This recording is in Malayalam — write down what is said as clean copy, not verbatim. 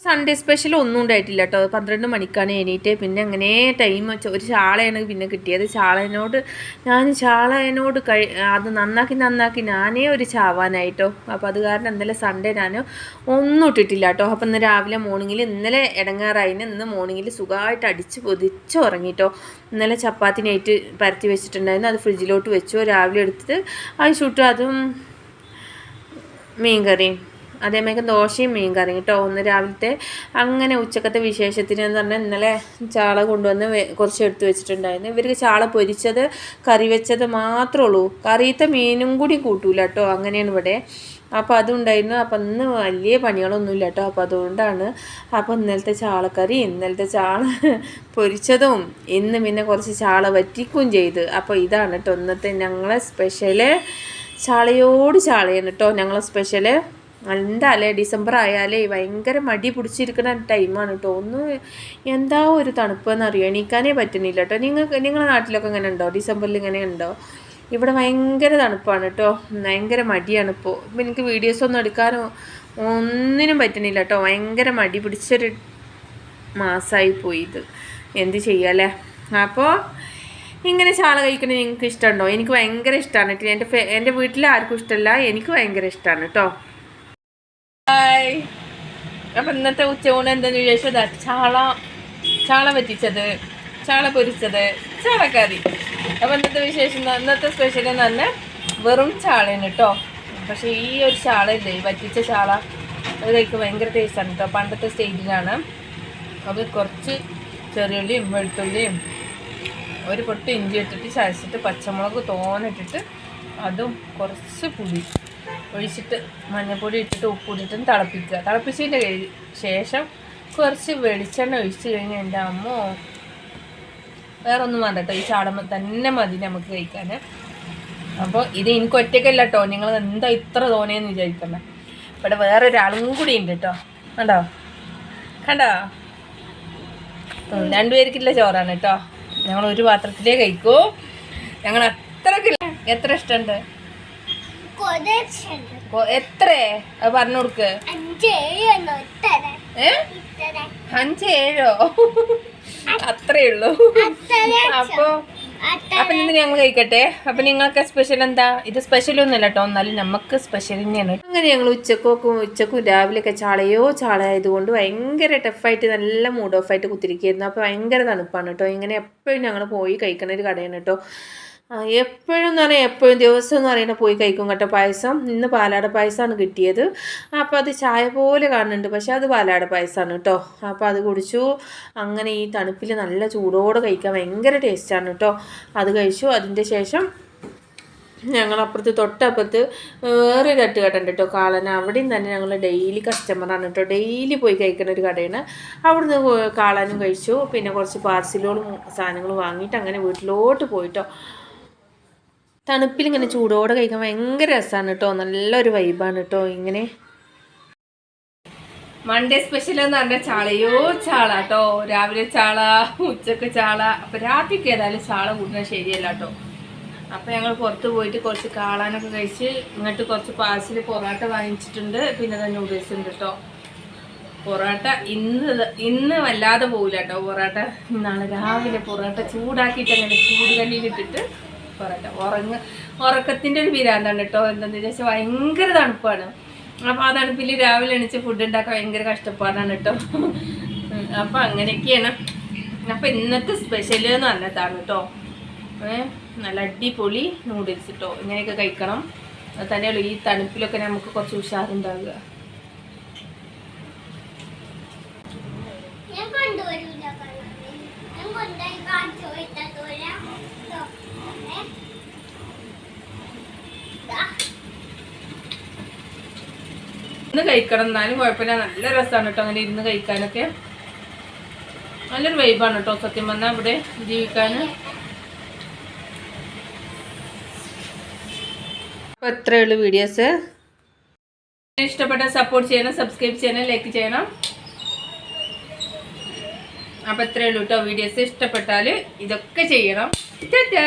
സൺഡേ സ്പെഷ്യൽ ഒന്നും ഉണ്ടായിട്ടില്ല കേട്ടോ. 12 മണിക്കാണ് എണീറ്റ്. പിന്നെ അങ്ങനെ ടൈം ഒരു ചാളയാണ് പിന്നെ കിട്ടിയത്. ചാളേനോട് അത് നന്നാക്കി ഞാനേ ഒരു ചാവാനായിട്ടോ. അപ്പോൾ അത് കാരണം ഇന്നലെ സൺഡേ ഞാൻ ഒന്നും ഇട്ടിട്ടില്ല കേട്ടോ. അപ്പോൾ ഇന്ന് രാവിലെ മോർണിംഗിൽ ഇന്നലെ ഇടങ്ങാറായിന് ഇന്ന് മോർണിംഗിൽ സുഖമായിട്ട് അടിച്ച് പൊതിച്ച് ഉറങ്ങിട്ടോ. ഇന്നലെ ചപ്പാത്തി നൈറ്റ് പരത്തി വെച്ചിട്ടുണ്ടായിരുന്നു. അത് ഫ്രിഡ്ജിലോട്ട് വെച്ചു. രാവിലെ എടുത്തിട്ട് അത് ചുട്ടു. അതും മീൻകറിയും അതേമാതിരി ദോശയും മീൻ കറിയും കേട്ടോ. ഒന്ന് രാവിലത്തെ അങ്ങനെ ഉച്ചക്കത്തെ വിശേഷത്തിന് എന്ന് പറഞ്ഞാൽ ഇന്നലെ ചാള കൊണ്ടുവന്ന് കുറച്ച് എടുത്ത് വെച്ചിട്ടുണ്ടായിരുന്നു. ഇവർക്ക് ചാള പൊരിച്ചത് കറി വെച്ചത് മാത്രമേ ഉള്ളൂ. കറിയത്തെ മീനും കൂടി കൂട്ടൂല കേട്ടോ. അങ്ങനെയാണ് ഇവിടെ. അപ്പോൾ അതുണ്ടായിരുന്നു. അപ്പം ഇന്ന് വലിയ പണികളൊന്നുമില്ല കേട്ടോ. അപ്പോൾ അതുകൊണ്ടാണ്. അപ്പോൾ ഇന്നലത്തെ ചാളക്കറി ഇന്നലത്തെ ചാള പൊരിച്ചതും ഇന്ന് പിന്നെ കുറച്ച് ചാള വറ്റിക്കുകയും ചെയ്ത്. അപ്പോൾ ഇതാണ് കേട്ടോ ഇന്നത്തെ ഞങ്ങളെ സ്പെഷ്യല്. ചാളയാണ് കേട്ടോ ഞങ്ങളെ സ്പെഷ്യല്. എന്താല്ലേ ഡിസംബർ ആയാലേ ഭയങ്കര മടി പിടിച്ചിരിക്കുന്ന ടൈമാണ് കേട്ടോ. എന്താ ഒരു തണുപ്പെന്നറിയോ, എണീക്കാനേ പറ്റുന്നില്ല കേട്ടോ. നിങ്ങളുടെ നാട്ടിലൊക്കെ ഇങ്ങനെ ഉണ്ടോ? ഡിസംബറിൽ ഇങ്ങനെ ഉണ്ടോ? ഇവിടെ ഭയങ്കര തണുപ്പാണ് കേട്ടോ. ഭയങ്കര മടിയാണ് ഇപ്പോൾ. ഇപ്പം എനിക്ക് വീഡിയോസൊന്നും എടുക്കാനോ ഒന്നിനും പറ്റുന്നില്ല കേട്ടോ. ഭയങ്കര മടി പിടിച്ചൊരു മാസമായി പോയി ഇത്. എന്ത് ചെയ്യാല്ലേ? അപ്പോൾ ഇങ്ങനെ ചാള കഴിക്കണത് നിങ്ങൾക്ക് ഇഷ്ടമുണ്ടോ? എനിക്ക് ഭയങ്കര ഇഷ്ടമാണ്. എൻ്റെ വീട്ടിൽ ആർക്കും ഇഷ്ടമല്ല, എനിക്ക് ഭയങ്കര ഇഷ്ടമാണ് കേട്ടോ. ഹായ്. അപ്പം ഇന്നത്തെ ഉച്ചയൂണ് എന്താണെന്ന് ചോദിച്ചാൽ ചാള വറ്റിച്ചത്, ചാള പൊരിച്ചത്, ചാളക്കറി. അപ്പം ഇന്നത്തെ സ്പെഷ്യൽ എന്ന് പറഞ്ഞാൽ വെറും ചാളയാണ് കേട്ടോ. പക്ഷേ ഈ ഒരു ചാള ഇല്ലേ, വറ്റിച്ച ചാള, അത് കഴിക്കാൻ ഭയങ്കര ടേസ്റ്റാണ് കേട്ടോ. പണ്ടത്തെ സ്റ്റേജിലാണ്. അത് കുറച്ച് ചെറിയുള്ളിയും വെളുത്തുള്ളിയും ഒരു പൊട്ട് ഇഞ്ചി ഇട്ടിട്ട് ചതച്ചിട്ട് പച്ചമുളക് തോനിട്ടിട്ട് അതും കുറച്ച് പുളി ഒഴിച്ചിട്ട് മഞ്ഞൾപ്പൊടി ഇട്ടിട്ട് ഉപ്പിട്ടിട്ടും തിളപ്പിക്കുക. തിളപ്പിച്ചതിൻ്റെ ശേഷം കുറച്ച് വെളിച്ചെണ്ണ ഒഴിച്ച് കഴിഞ്ഞാൽ എൻ്റെ അമ്മോ വേറെ ഒന്നും വേണ്ട കേട്ടോ. ഈ ചാള തന്നെ മതി നമുക്ക് കഴിക്കാൻ. അപ്പോൾ ഇത് എനിക്ക് ഒറ്റയ്ക്കല്ല കേട്ടോ. നിങ്ങൾ എന്താ ഇത്ര തോന്നിയെന്ന് വിചാരിക്കണ്ട. ഇവിടെ വേറൊരാളും കൂടി ഉണ്ട് കേട്ടോ. കണ്ടോ? രണ്ടുപേർക്കില്ല ചോറാണ് കേട്ടോ. ഞങ്ങൾ ഒരു പാത്രത്തിലേ കഴിക്കൂ. ഞങ്ങൾ അത്രക്കില്ല. എത്ര ഇഷ്ടമുണ്ട്? എത്ര അത് പറഞ്ഞു കൊടുക്ക്. 5-7 അത്രേ ഉള്ളൂ. അപ്പൊ ഇന്ന് ഞങ്ങൾ കഴിക്കട്ടെ. അപ്പൊ നിങ്ങൾക്ക് സ്പെഷ്യൽ എന്താ? ഇത് സ്പെഷ്യലൊന്നുമല്ല കേട്ടോ, എന്നാലും നമുക്ക് സ്പെഷ്യൽ തന്നെയാണ്. അങ്ങനെ ഞങ്ങൾ ഉച്ചക്കും രാവിലെയൊക്കെ ചാളയായതുകൊണ്ട് ഭയങ്കര ടഫായിട്ട് നല്ല മൂഡ് ഓഫ് ആയിട്ട് കുത്തിരിക്കുകയായിരുന്നു. അപ്പോൾ ഭയങ്കര തണുപ്പാണ് കേട്ടോ. ഇങ്ങനെ എപ്പോഴും ഞങ്ങൾ പോയി കഴിക്കണ ഒരു കടയാണ് കേട്ടോ. എപ്പോഴും എന്ന് പറഞ്ഞാൽ എപ്പോഴും ദിവസം എന്ന് പറയുന്നത് പോയി കഴിക്കും കേട്ടോ. പായസം ഇന്ന് പാലാട പായസമാണ് കിട്ടിയത്. അപ്പോൾ അത് ചായ പോലെ കാണുന്നുണ്ട്, പക്ഷേ അത് പാലാട പായസമാണ് കേട്ടോ. അപ്പോൾ അത് കുടിച്ചു. അങ്ങനെ ഈ തണുപ്പിൽ നല്ല ചൂടോടെ കഴിക്കാൻ ഭയങ്കര ടേസ്റ്റാണ് കേട്ടോ. അത് കഴിച്ചു. അതിൻ്റെ ശേഷം ഞങ്ങളപ്പുറത്ത് തൊട്ടപ്പുറത്ത് വേറൊരു തട്ടുകടയുണ്ട് കേട്ടോ, കാളന. അവിടെയും തന്നെ ഞങ്ങൾ ഡെയിലി കസ്റ്റമറാണ് കേട്ടോ. ഡെയിലി പോയി കഴിക്കുന്ന ഒരു കടയാണ്. അവിടുന്ന് കാളനും കഴിച്ചു. പിന്നെ കുറച്ച് പാർസലുകളും സാധനങ്ങളും വാങ്ങിയിട്ട് അങ്ങനെ വീട്ടിലോട്ട് പോയിട്ടോ. തണുപ്പിൽ ഇങ്ങനെ ചൂടോടെ കഴിക്കാൻ ഭയങ്കര രസമാണ് കേട്ടോ. നല്ലൊരു വൈബാണ് കേട്ടോ. ഇങ്ങനെ മൺഡേ സ്പെഷ്യൽ എന്ന് പറഞ്ഞാൽ ചാള കേട്ടോ. രാവിലെ ചാള, ഉച്ചക്ക് ചാള. അപ്പം രാത്രിക്ക് ഏതായാലും ചാള കൂട്ടുന്നത് ശരിയല്ല കേട്ടോ. അപ്പം ഞങ്ങൾ പുറത്ത് പോയിട്ട് കുറച്ച് കാളാനൊക്കെ കഴിച്ച് ഇങ്ങോട്ട് കുറച്ച് പാർസൽ പൊറോട്ട വാങ്ങിച്ചിട്ടുണ്ട്. പിന്നെ നൂഡിൽസ് ഉണ്ട് കേട്ടോ. പൊറോട്ട ഇന്ന് വല്ലാതെ പോകില്ല കേട്ടോ. പൊറോട്ട നാളെ രാവിലെ പൊറോട്ട ചൂടാക്കിയിട്ട് അങ്ങനെ ചൂടുകല്ലിലിട്ടിട്ട് പൊറോട്ട. ഉറക്കത്തിൻ്റെ ഒരു വിരാന്താണ് കേട്ടോ. എന്താണെന്ന് വെച്ചാൽ ഭയങ്കര തണുപ്പാണ്. അപ്പോൾ ആ തണുപ്പിൽ രാവിലെ എണീച്ച് ഫുഡ് ഉണ്ടാക്കാൻ ഭയങ്കര കഷ്ടപ്പാടാണ് കേട്ടോ. അപ്പോൾ അങ്ങനെയൊക്കെയാണ്. അപ്പോൾ ഇന്നത്തെ സ്പെഷ്യൽ എന്ന് പറഞ്ഞതാണ് കേട്ടോ. നല്ല അടിപൊളി നൂഡിൽസ് കേട്ടോ. ഇങ്ങനെയൊക്കെ കഴിക്കണം. അത് തന്നെയുള്ളൂ ഈ തണുപ്പിലൊക്കെ നമുക്ക് കുറച്ച് ഉഷാറുണ്ടാവുക. ഇന്ന് കഴിക്കണം, എന്നാലും കുഴപ്പമില്ല. നല്ല രസമാണ് കേട്ടോ അങ്ങനെ ഇരുന്ന് കഴിക്കാനൊക്കെ. നല്ലൊരു വൈബാണ് കേട്ടോ സത്യം പറഞ്ഞാൽ ഇവിടെ ജീവിക്കാൻ. അപ്പോൾ ഇത്രയുള്ളൂ വീഡിയോസ്. ഇഷ്ടപ്പെട്ട സപ്പോർട്ട് ചെയ്യണം, സബ്സ്ക്രൈബ് ചെയ്യണം, ലൈക്ക് ചെയ്യണം. അപ്പോൾ ഇത്രയുള്ളൂ കേട്ടോ വീഡിയോസ്. ഇഷ്ടപ്പെട്ടാൽ ഇതൊക്കെ ചെയ്യണം. ടാറ്റാ.